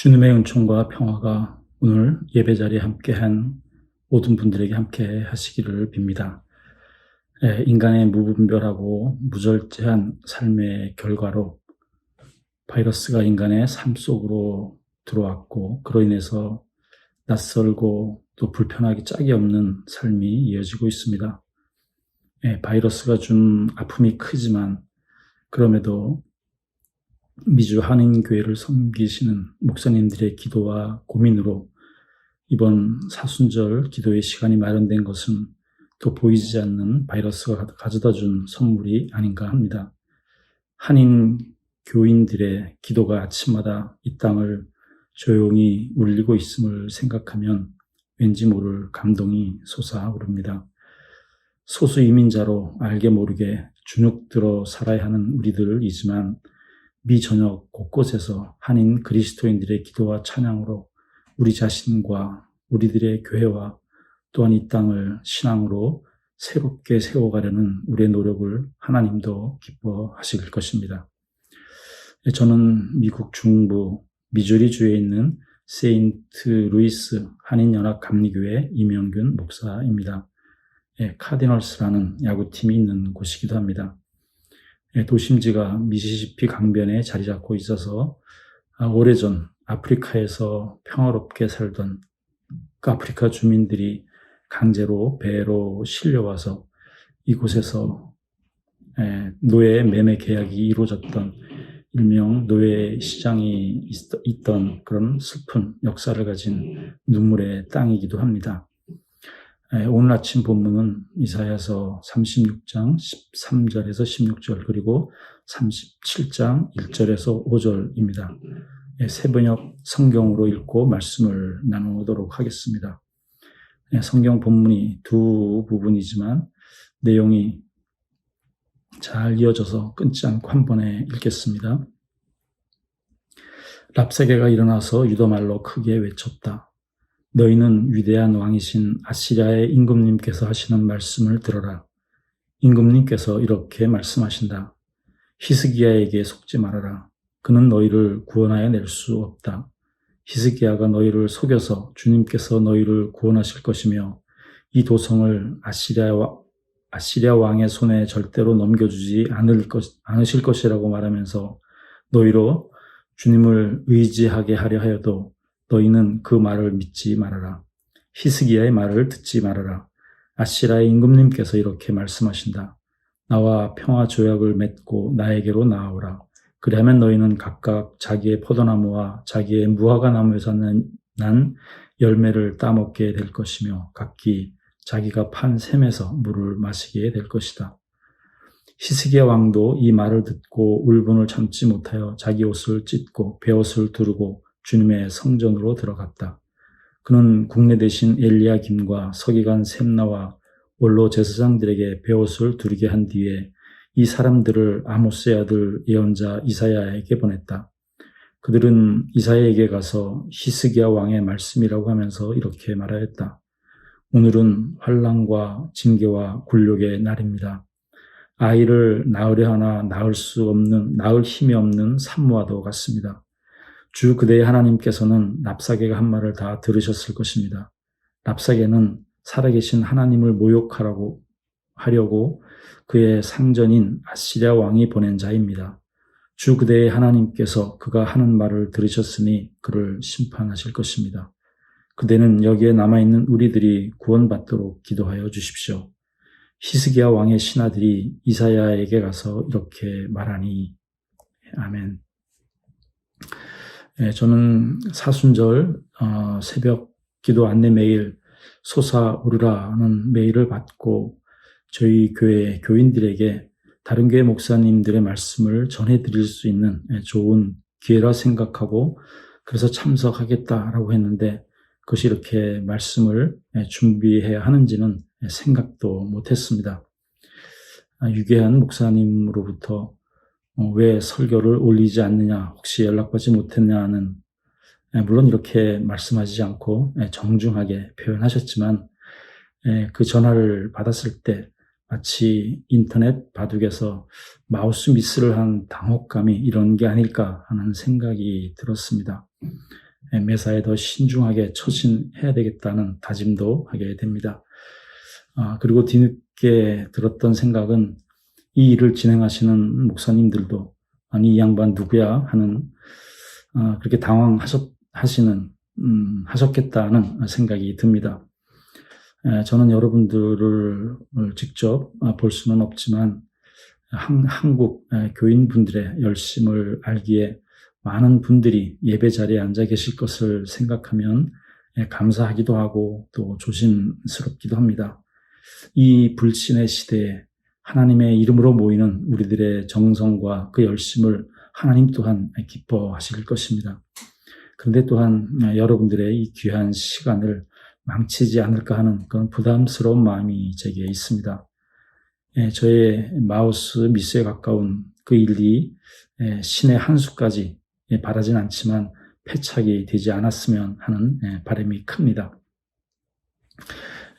주님의 은총과 평화가 오늘 예배 자리에 함께한 모든 분들에게 함께 하시기를 빕니다. 인간의 무분별하고 무절제한 삶의 결과로 바이러스가 인간의 삶 속으로 들어왔고, 그로 인해서 낯설고 또 불편하기 짝이 없는 삶이 이어지고 있습니다. 바이러스가 준 아픔이 크지만 그럼에도 미주 한인교회를 섬기시는 목사님들의 기도와 고민으로 이번 사순절 기도의 시간이 마련된 것은 또 보이지 않는 바이러스가 가져다 준 선물이 아닌가 합니다. 한인 교인들의 기도가 아침마다 이 땅을 조용히 울리고 있음을 생각하면 왠지 모를 감동이 솟아오릅니다. 소수 이민자로 알게 모르게 주눅들어 살아야 하는 우리들이지만 미전역 곳곳에서 한인 그리스도인들의 기도와 찬양으로 우리 자신과 우리들의 교회와 또한 이 땅을 신앙으로 새롭게 세워가려는 우리의 노력을 하나님도 기뻐하실 것입니다. 저는 미국 중부 미주리주에 있는 세인트 루이스 한인연합감리교회 이명균 목사입니다. 카디널스라는 야구팀이 있는 곳이기도 합니다. 도심지가 미시시피 강변에 자리 잡고 있어서 오래전 아프리카에서 평화롭게 살던 그 아프리카 주민들이 강제로 배로 실려와서 이곳에서 노예 매매 계약이 이루어졌던 일명 노예 시장이 있던 그런 슬픈 역사를 가진 눈물의 땅이기도 합니다. 오늘 아침 본문은 이사야서 36장 13절에서 16절 그리고 37장 1절에서 5절입니다. 새번역 성경으로 읽고 말씀을 나누도록 하겠습니다. 성경 본문이 두 부분이지만 내용이 잘 이어져서 끊지 않고 한 번에 읽겠습니다. 랍사게가 일어나서 유다말로 크게 외쳤다. 너희는 위대한 왕이신 아시리아의 임금님께서 하시는 말씀을 들어라. 임금님께서 이렇게 말씀하신다. 히스기야에게 속지 말아라. 그는 너희를 구원하여 낼 수 없다. 히스기야가 너희를 속여서 주님께서 너희를 구원하실 것이며 이 도성을 아시리아 왕의 손에 절대로 넘겨주지 않으실 것이라고 말하면서 너희로 주님을 의지하게 하려 하여도 너희는 그 말을 믿지 말아라. 히스기야의 말을 듣지 말아라. 아시리아의 임금님께서 이렇게 말씀하신다. 나와 평화 조약을 맺고 나에게로 나아오라. 그리하면 너희는 각각 자기의 포도나무와 자기의 무화과 나무에서 난 열매를 따먹게 될 것이며 각기 자기가 판 샘에서 물을 마시게 될 것이다. 히스기야 왕도 이 말을 듣고 울분을 참지 못하여 자기 옷을 찢고 베옷을 두르고 주님의 성전으로 들어갔다. 그는 국내 대신 엘리야김과 서기관 셈나와 원로 제사장들에게 베옷을 두르게 한 뒤에 이 사람들을 아모스의 아들 예언자 이사야에게 보냈다. 그들은 이사야에게 가서 히스기야 왕의 말씀이라고 하면서 이렇게 말하였다. 오늘은 환난과 징계와 굴욕의 날입니다. 아이를 낳으려 하나 낳을 힘이 없는 산모와도 같습니다. 주 그대의 하나님께서는 랍사게가 한 말을 다 들으셨을 것입니다. 랍사게는 살아계신 하나님을 모욕하려고 그의 상전인 아시리아 왕이 보낸 자입니다. 주 그대의 하나님께서 그가 하는 말을 들으셨으니 그를 심판하실 것입니다. 그대는 여기에 남아있는 우리들이 구원받도록 기도하여 주십시오. 히스기야 왕의 신하들이 이사야에게 가서 이렇게 말하니 아멘. 저는 사순절 새벽 기도 안내 메일 솟아오르라는 메일을 받고 저희 교회 교인들에게 다른 교회 목사님들의 말씀을 전해드릴 수 있는 좋은 기회라 생각하고 그래서 참석하겠다라고 했는데 그것이 이렇게 말씀을 준비해야 하는지는 생각도 못했습니다. 유계한 목사님으로부터 왜 설교를 올리지 않느냐, 혹시 연락받지 못했냐는 물론 이렇게 말씀하시지 않고 정중하게 표현하셨지만 그 전화를 받았을 때 마치 인터넷 바둑에서 마우스 미스를 한 당혹감이 이런 게 아닐까 하는 생각이 들었습니다. 매사에 더 신중하게 처신해야 되겠다는 다짐도 하게 됩니다. 그리고 뒤늦게 들었던 생각은 이 일을 진행하시는 목사님들도 아니 이 양반 누구야 하는 그렇게 하셨겠다는 생각이 듭니다. 저는 여러분들을 직접 볼 수는 없지만 한국 교인분들의 열심을 알기에 많은 분들이 예배 자리에 앉아 계실 것을 생각하면 감사하기도 하고 또 조심스럽기도 합니다. 이 불신의 시대에 하나님의 이름으로 모이는 우리들의 정성과 그 열심을 하나님 또한 기뻐하실 것입니다. 그런데 또한 여러분들의 이 귀한 시간을 망치지 않을까 하는 그런 부담스러운 마음이 제게 있습니다. 저의 마우스 미스에 가까운 그 일이 신의 한 수까지 바라진 않지만 패착이 되지 않았으면 하는 바람이 큽니다.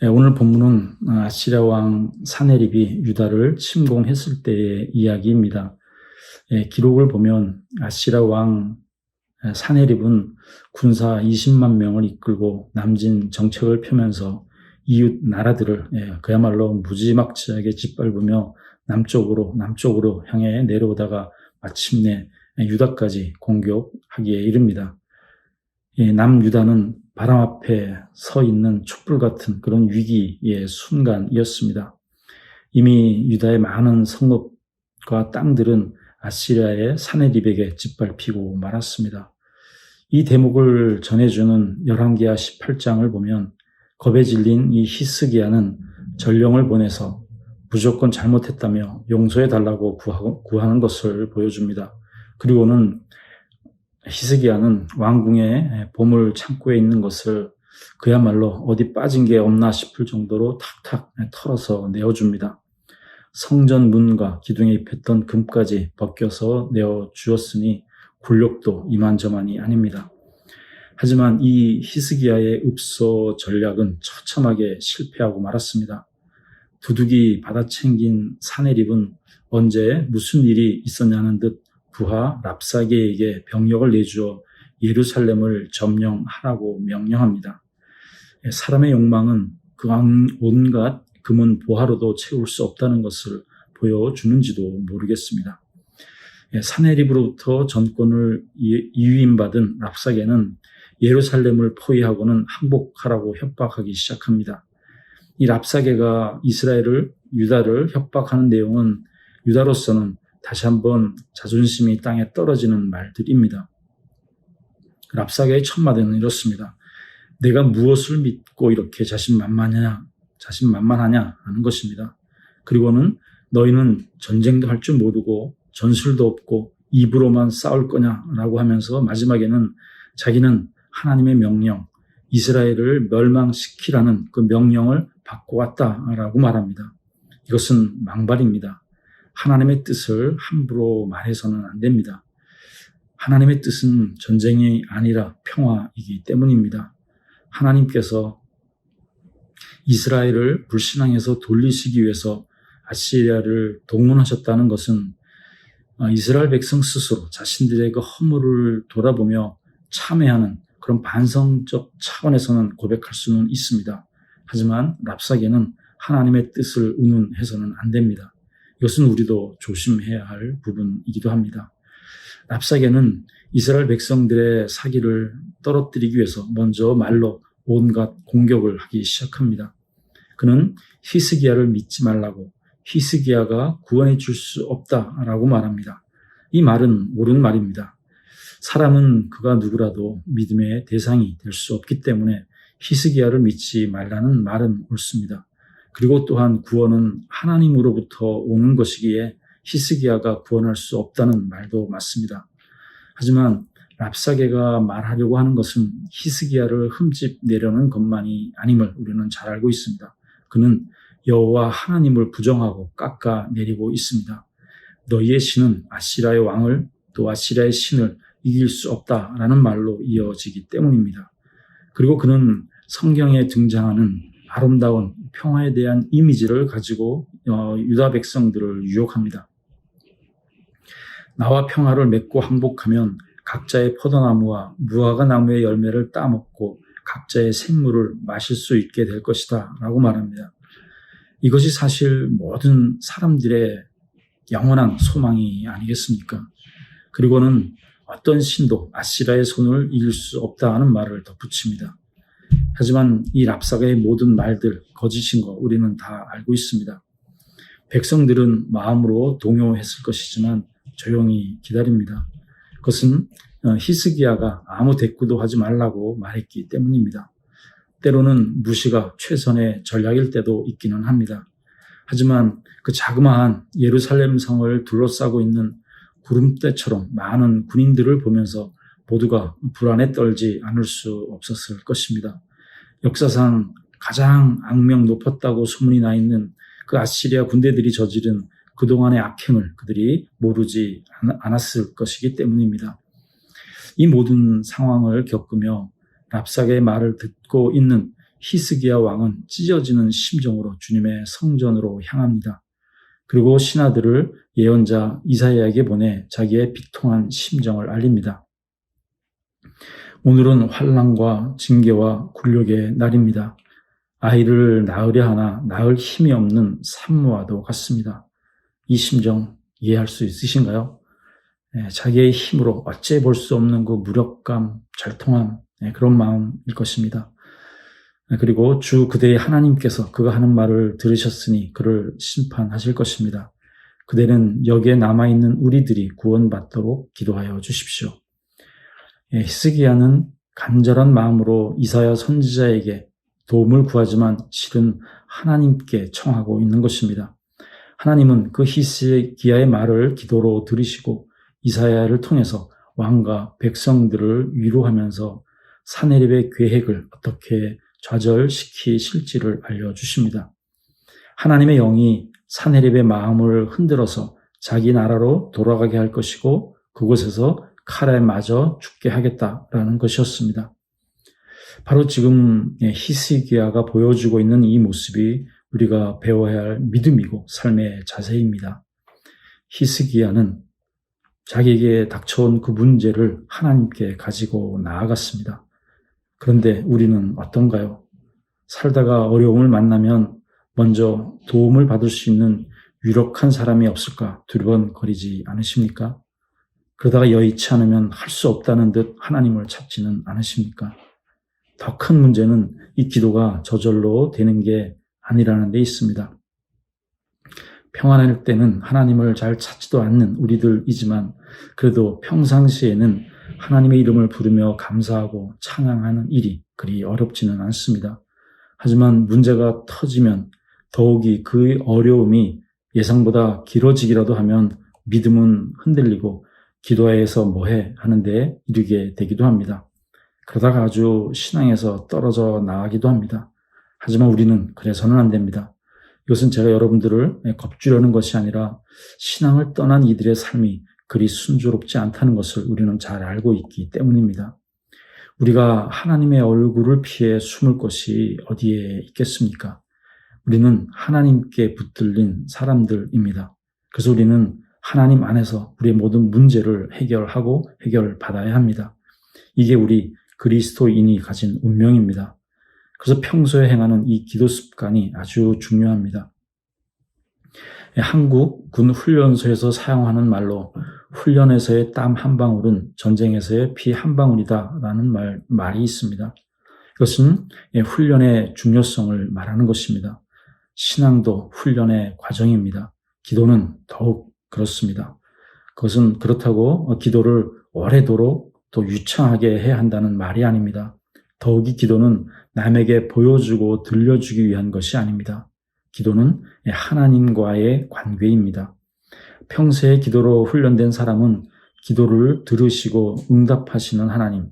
오늘 본문은 아시랴 왕 사네립이 유다를 침공했을 때의 이야기입니다. 기록을 보면 아시랴 왕 사네립은 군사 20만 명을 이끌고 남진 정책을 펴면서 이웃 나라들을 그야말로 무지막지하게 짓밟으며 남쪽으로 향해 내려오다가 마침내 유다까지 공격하기에 이릅니다. 남유다는 바람 앞에 서 있는 촛불 같은 그런 위기의 순간이었습니다. 이미 유다의 많은 성읍과 땅들은 아시리아의 사네립에게 짓밟히고 말았습니다. 이 대목을 전해주는 열왕기하 18장을 보면 겁에 질린 이 히스기야는 전령을 보내서 무조건 잘못했다며 용서해달라고 구하는 것을 보여줍니다. 그리고는 히스기야는 왕궁의 보물 창고에 있는 것을 그야말로 어디 빠진 게 없나 싶을 정도로 탁탁 털어서 내어줍니다. 성전 문과 기둥에 입혔던 금까지 벗겨서 내어주었으니 굴욕도 이만저만이 아닙니다. 하지만 이 히스기야의 읍소 전략은 처참하게 실패하고 말았습니다. 두둑이 받아챙긴 사네립은 언제 무슨 일이 있었냐는 듯 부하 랍사게에게 병력을 내주어 예루살렘을 점령하라고 명령합니다. 사람의 욕망은 그 온갖 금은 보화로도 채울 수 없다는 것을 보여주는지도 모르겠습니다. 사네립으로부터 전권을 이위임받은 랍사게는 예루살렘을 포위하고는 항복하라고 협박하기 시작합니다. 이 랍사게가 유다를 협박하는 내용은 유다로서는 다시 한번 자존심이 땅에 떨어지는 말들입니다. 랍사게의 첫 마디는 이렇습니다. 내가 무엇을 믿고 이렇게 자신만만하냐 하는 것입니다. 그리고는 너희는 전쟁도 할 줄 모르고 전술도 없고 입으로만 싸울 거냐라고 하면서 마지막에는 자기는 하나님의 명령, 이스라엘을 멸망시키라는 그 명령을 받고 왔다라고 말합니다. 이것은 망발입니다. 하나님의 뜻을 함부로 말해서는 안 됩니다. 하나님의 뜻은 전쟁이 아니라 평화이기 때문입니다. 하나님께서 이스라엘을 불신앙에서 돌리시기 위해서 아시리아를 동원하셨다는 것은 이스라엘 백성 스스로 자신들의 그 허물을 돌아보며 참회하는 그런 반성적 차원에서는 고백할 수는 있습니다. 하지만 랍사게는 하나님의 뜻을 운운해서는 안 됩니다. 이것은 우리도 조심해야 할 부분이기도 합니다. 랍사게는 이스라엘 백성들의 사기를 떨어뜨리기 위해서 먼저 말로 온갖 공격을 하기 시작합니다. 그는 히스기야를 믿지 말라고, 히스기야가 구원해 줄 수 없다라고 말합니다. 이 말은 옳은 말입니다. 사람은 그가 누구라도 믿음의 대상이 될 수 없기 때문에 히스기야를 믿지 말라는 말은 옳습니다. 그리고 또한 구원은 하나님으로부터 오는 것이기에 히스기야가 구원할 수 없다는 말도 맞습니다. 하지만 랍사게가 말하려고 하는 것은 히스기야를 흠집내려는 것만이 아님을 우리는 잘 알고 있습니다. 그는 여호와 하나님을 부정하고 깎아내리고 있습니다. 너희의 신은 아시라의 왕을 또 아시라의 신을 이길 수 없다라는 말로 이어지기 때문입니다. 그리고 그는 성경에 등장하는 아름다운 평화에 대한 이미지를 가지고 유다 백성들을 유혹합니다. 나와 평화를 맺고 항복하면 각자의 포도나무와 무화과 나무의 열매를 따먹고 각자의 생물을 마실 수 있게 될 것이다 라고 말합니다. 이것이 사실 모든 사람들의 영원한 소망이 아니겠습니까? 그리고는 어떤 신도 아시라의 손을 이길 수 없다 하는 말을 덧붙입니다. 하지만 이 랍사가의 모든 말들 거짓인 거 우리는 다 알고 있습니다. 백성들은 마음으로 동요했을 것이지만 조용히 기다립니다. 그것은 히스기야가 아무 대꾸도 하지 말라고 말했기 때문입니다. 때로는 무시가 최선의 전략일 때도 있기는 합니다. 하지만 그 자그마한 예루살렘 성을 둘러싸고 있는 구름대처럼 많은 군인들을 보면서 모두가 불안에 떨지 않을 수 없었을 것입니다. 역사상 가장 악명 높았다고 소문이 나 있는 그 아시리아 군대들이 저지른 그동안의 악행을 그들이 모르지 않았을 것이기 때문입니다. 이 모든 상황을 겪으며 랍사게의 말을 듣고 있는 히스기야 왕은 찢어지는 심정으로 주님의 성전으로 향합니다. 그리고 신하들을 예언자 이사야에게 보내 자기의 비통한 심정을 알립니다. 오늘은 환난과 징계와 굴욕의 날입니다. 아이를 낳으려 하나 낳을 힘이 없는 산모와도 같습니다. 이 심정 이해할 수 있으신가요? 자기의 힘으로 어찌 볼 수 없는 그 무력감, 절통함, 그런 마음일 것입니다. 그리고 주 그대의 하나님께서 그가 하는 말을 들으셨으니 그를 심판하실 것입니다. 그대는 여기에 남아있는 우리들이 구원받도록 기도하여 주십시오. 히스기야는 간절한 마음으로 이사야 선지자에게 도움을 구하지만 실은 하나님께 청하고 있는 것입니다. 하나님은 그 히스기야의 말을 기도로 들으시고 이사야를 통해서 왕과 백성들을 위로하면서 사내립의 계획을 어떻게 좌절시키실지를 알려주십니다. 하나님의 영이 사내립의 마음을 흔들어서 자기 나라로 돌아가게 할 것이고 그곳에서 칼에 맞아 죽게 하겠다라는 것이었습니다. 바로 지금 히스기야가 보여주고 있는 이 모습이 우리가 배워야 할 믿음이고 삶의 자세입니다. 히스기야는 자기에게 닥쳐온 그 문제를 하나님께 가지고 나아갔습니다. 그런데 우리는 어떤가요? 살다가 어려움을 만나면 먼저 도움을 받을 수 있는 유력한 사람이 없을까 두려워거리지 않으십니까? 그러다가 여의치 않으면 할 수 없다는 듯 하나님을 찾지는 않으십니까? 더 큰 문제는 이 기도가 저절로 되는 게 아니라는 데 있습니다. 평안할 때는 하나님을 잘 찾지도 않는 우리들이지만 그래도 평상시에는 하나님의 이름을 부르며 감사하고 찬양하는 일이 그리 어렵지는 않습니다. 하지만 문제가 터지면 더욱이 그 어려움이 예상보다 길어지기라도 하면 믿음은 흔들리고 기도해서 뭐해 하는데 이르게 되기도 합니다. 그러다가 아주 신앙에서 떨어져 나가기도 합니다. 하지만 우리는 그래서는 안 됩니다. 이것은 제가 여러분들을 겁주려는 것이 아니라 신앙을 떠난 이들의 삶이 그리 순조롭지 않다는 것을 우리는 잘 알고 있기 때문입니다. 우리가 하나님의 얼굴을 피해 숨을 곳이 어디에 있겠습니까? 우리는 하나님께 붙들린 사람들입니다. 그래서 우리는 하나님 안에서 우리의 모든 문제를 해결하고 해결받아야 합니다. 이게 우리 그리스도인이 가진 운명입니다. 그래서 평소에 행하는 이 기도 습관이 아주 중요합니다. 한국 군 훈련소에서 사용하는 말로 훈련에서의 땀 한 방울은 전쟁에서의 피 한 방울이다라는 말이 있습니다. 이것은 훈련의 중요성을 말하는 것입니다. 신앙도 훈련의 과정입니다. 기도는 더욱 그렇습니다. 그것은 그렇다고 기도를 오래도록 또 유창하게 해야 한다는 말이 아닙니다. 더욱이 기도는 남에게 보여주고 들려주기 위한 것이 아닙니다. 기도는 하나님과의 관계입니다. 평소에 기도로 훈련된 사람은 기도를 들으시고 응답하시는 하나님,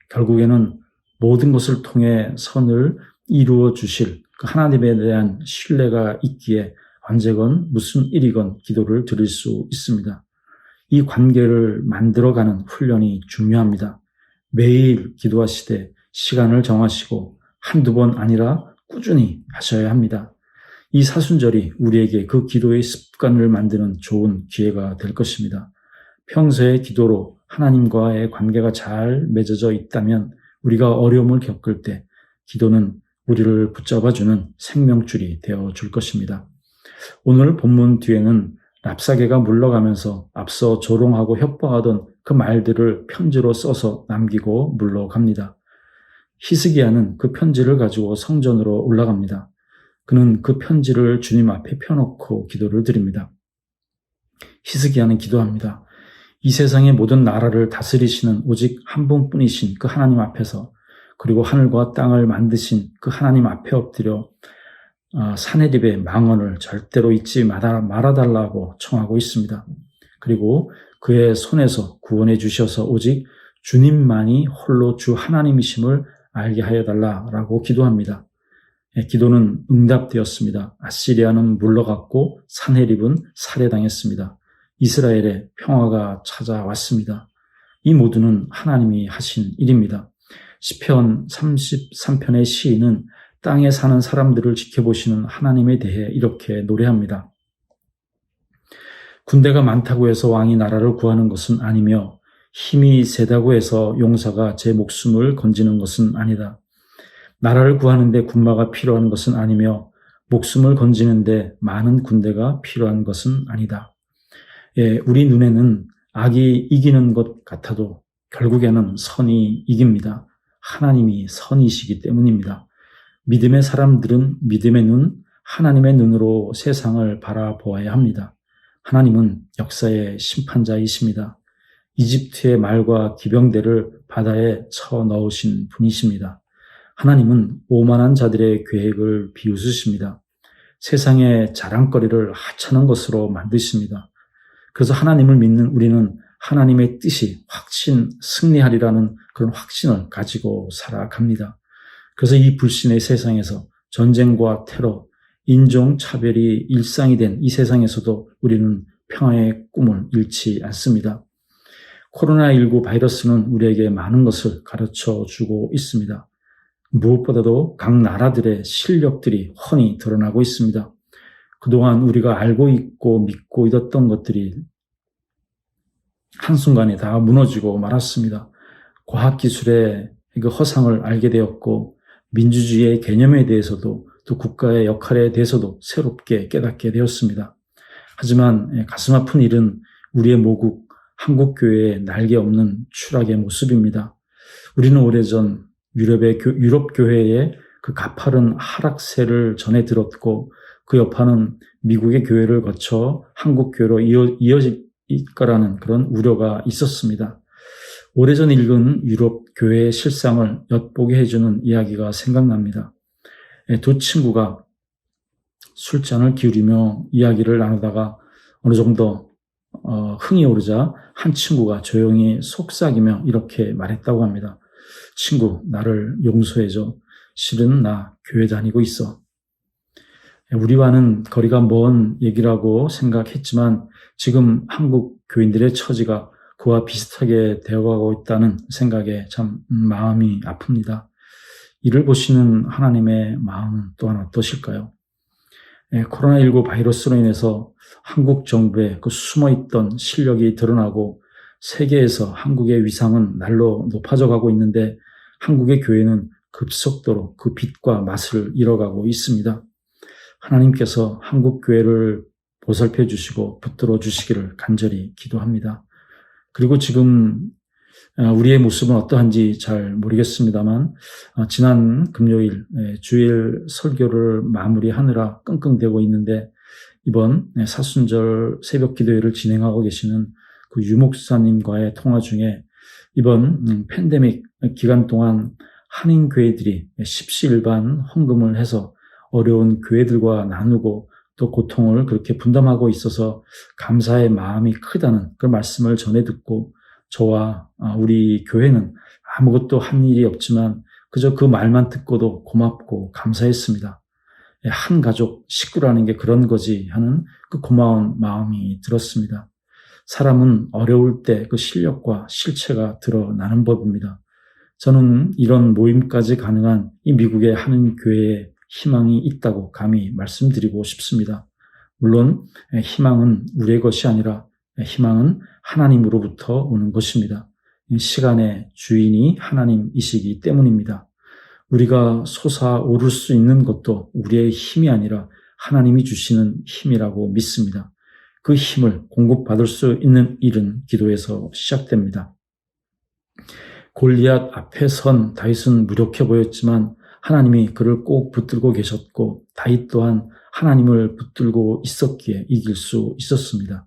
결국에는 모든 것을 통해 선을 이루어 주실 그 하나님에 대한 신뢰가 있기에 언제건 무슨 일이건 기도를 드릴 수 있습니다. 이 관계를 만들어가는 훈련이 중요합니다. 매일 기도하시되 시간을 정하시고 한두 번 아니라 꾸준히 하셔야 합니다. 이 사순절이 우리에게 그 기도의 습관을 만드는 좋은 기회가 될 것입니다. 평소에 기도로 하나님과의 관계가 잘 맺어져 있다면 우리가 어려움을 겪을 때 기도는 우리를 붙잡아주는 생명줄이 되어줄 것입니다. 오늘 본문 뒤에는 랍사게가 물러가면서 앞서 조롱하고 협박하던 그 말들을 편지로 써서 남기고 물러갑니다. 히스기야는 그 편지를 가지고 성전으로 올라갑니다. 그는 그 편지를 주님 앞에 펴놓고 기도를 드립니다. 히스기야는 기도합니다. 이 세상의 모든 나라를 다스리시는 오직 한 분뿐이신 그 하나님 앞에서, 그리고 하늘과 땅을 만드신 그 하나님 앞에 엎드려 사내립의 망언을 절대로 잊지 말아달라고 청하고 있습니다. 그리고 그의 손에서 구원해 주셔서 오직 주님만이 홀로 주 하나님이심을 알게 하여 달라라고 기도합니다. 기도는 응답되었습니다. 아시리아는 물러갔고 사내립은 살해당했습니다. 이스라엘의 평화가 찾아왔습니다. 이 모두는 하나님이 하신 일입니다. 시편 33편의 시인은 땅에 사는 사람들을 지켜보시는 하나님에 대해 이렇게 노래합니다. 군대가 많다고 해서 왕이 나라를 구하는 것은 아니며 힘이 세다고 해서 용사가 제 목숨을 건지는 것은 아니다. 나라를 구하는데 군마가 필요한 것은 아니며 목숨을 건지는데 많은 군대가 필요한 것은 아니다. 우리 눈에는 악이 이기는 것 같아도 결국에는 선이 이깁니다. 하나님이 선이시기 때문입니다. 믿음의 사람들은 믿음의 눈, 하나님의 눈으로 세상을 바라보아야 합니다. 하나님은 역사의 심판자이십니다. 이집트의 말과 기병대를 바다에 쳐넣으신 분이십니다. 하나님은 오만한 자들의 계획을 비웃으십니다. 세상의 자랑거리를 하찮은 것으로 만드십니다. 그래서 하나님을 믿는 우리는 하나님의 뜻이 승리하리라는 그런 확신을 가지고 살아갑니다. 그래서 이 불신의 세상에서 전쟁과 테러, 인종차별이 일상이 된 이 세상에서도 우리는 평화의 꿈을 잃지 않습니다. 코로나19 바이러스는 우리에게 많은 것을 가르쳐 주고 있습니다. 무엇보다도 각 나라들의 실력들이 훤히 드러나고 있습니다. 그동안 우리가 알고 있고 믿고 있었던 것들이 한순간에 다 무너지고 말았습니다. 과학기술의 그 허상을 알게 되었고 민주주의의 개념에 대해서도 또 국가의 역할에 대해서도 새롭게 깨닫게 되었습니다. 하지만 가슴 아픈 일은 우리의 모국 한국교회의 날개 없는 추락의 모습입니다. 우리는 오래전 유럽 교회의 그 가파른 하락세를 전해 들었고 그 여파는 미국의 교회를 거쳐 한국 교회로 이어질 거라는 그런 우려가 있었습니다. 오래전 읽은 유럽 교회의 실상을 엿보게 해주는 이야기가 생각납니다. 두 친구가 술잔을 기울이며 이야기를 나누다가 어느 정도 흥이 오르자 한 친구가 조용히 속삭이며 이렇게 말했다고 합니다. 친구, 나를 용서해줘. 실은 나 교회 다니고 있어. 우리와는 거리가 먼 얘기라고 생각했지만 지금 한국 교인들의 처지가 그와 비슷하게 되어가고 있다는 생각에 참 마음이 아픕니다. 이를 보시는 하나님의 마음은 또한 어떠실까요? 코로나19 바이러스로 인해서 한국 정부의 그 숨어있던 실력이 드러나고 세계에서 한국의 위상은 날로 높아져 가고 있는데 한국의 교회는 급속도로 그 빛과 맛을 잃어가고 있습니다. 하나님께서 한국 교회를 보살펴 주시고 붙들어 주시기를 간절히 기도합니다. 그리고 지금 우리의 모습은 어떠한지 잘 모르겠습니다만 지난 금요일 주일 설교를 마무리하느라 끙끙대고 있는데 이번 사순절 새벽 기도회를 진행하고 계시는 그 유목사님과의 통화 중에 이번 팬데믹 기간 동안 한인교회들이 십시일반 헌금을 해서 어려운 교회들과 나누고 또 고통을 그렇게 분담하고 있어서 감사의 마음이 크다는 그 말씀을 전해 듣고 저와 우리 교회는 아무것도 한 일이 없지만 그저 그 말만 듣고도 고맙고 감사했습니다. 한 가족 식구라는 게 그런 거지 하는 그 고마운 마음이 들었습니다. 사람은 어려울 때 그 실력과 실체가 드러나는 법입니다. 저는 이런 모임까지 가능한 이 미국의 한인교회에 희망이 있다고 감히 말씀드리고 싶습니다. 물론 희망은 우리의 것이 아니라 희망은 하나님으로부터 오는 것입니다. 시간의 주인이 하나님이시기 때문입니다. 우리가 솟아오를 수 있는 것도 우리의 힘이 아니라 하나님이 주시는 힘이라고 믿습니다. 그 힘을 공급받을 수 있는 일은 기도에서 시작됩니다. 골리앗 앞에 선 다윗은 무력해 보였지만 하나님이 그를 꼭 붙들고 계셨고 다윗 또한 하나님을 붙들고 있었기에 이길 수 있었습니다.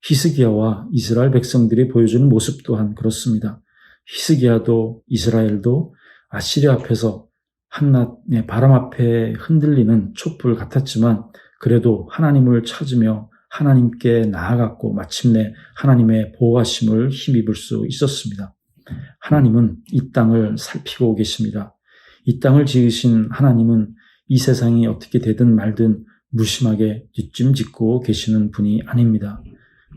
히스기야와 이스라엘 백성들이 보여주는 모습 또한 그렇습니다. 히스기야도 이스라엘도 아시리아 앞에서 한낮의 바람 앞에 흔들리는 촛불 같았지만 그래도 하나님을 찾으며 하나님께 나아갔고 마침내 하나님의 보호하심을 힘입을 수 있었습니다. 하나님은 이 땅을 살피고 계십니다. 이 땅을 지으신 하나님은 이 세상이 어떻게 되든 말든 무심하게 뒷짐짓고 계시는 분이 아닙니다.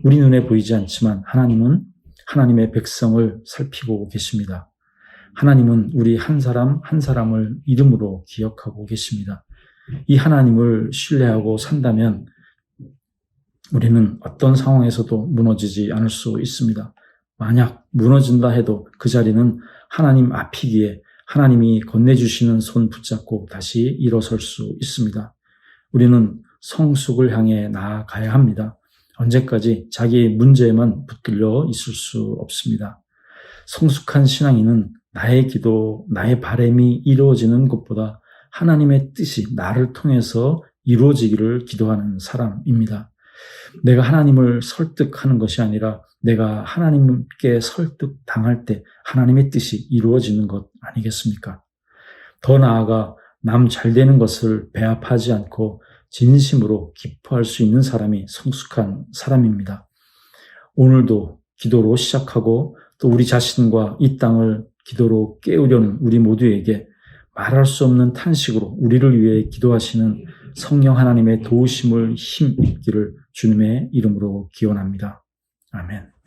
우리 눈에 보이지 않지만 하나님은 하나님의 백성을 살피고 계십니다. 하나님은 우리 한 사람 한 사람을 이름으로 기억하고 계십니다. 이 하나님을 신뢰하고 산다면 우리는 어떤 상황에서도 무너지지 않을 수 있습니다. 만약 무너진다 해도 그 자리는 하나님 앞이기에 하나님이 건네주시는 손 붙잡고 다시 일어설 수 있습니다. 우리는 성숙을 향해 나아가야 합니다. 언제까지 자기 문제에만 붙들려 있을 수 없습니다. 성숙한 신앙인은 나의 기도, 나의 바람이 이루어지는 것보다 하나님의 뜻이 나를 통해서 이루어지기를 기도하는 사람입니다. 내가 하나님을 설득하는 것이 아니라 내가 하나님께 설득당할 때 하나님의 뜻이 이루어지는 것 아니겠습니까? 더 나아가 남 잘되는 것을 배합하지 않고 진심으로 기뻐할 수 있는 사람이 성숙한 사람입니다. 오늘도 기도로 시작하고 또 우리 자신과 이 땅을 기도로 깨우려는 우리 모두에게 말할 수 없는 탄식으로 우리를 위해 기도하시는 성령 하나님의 도우심을 힘입기를 주님의 이름으로 기원합니다. 아멘.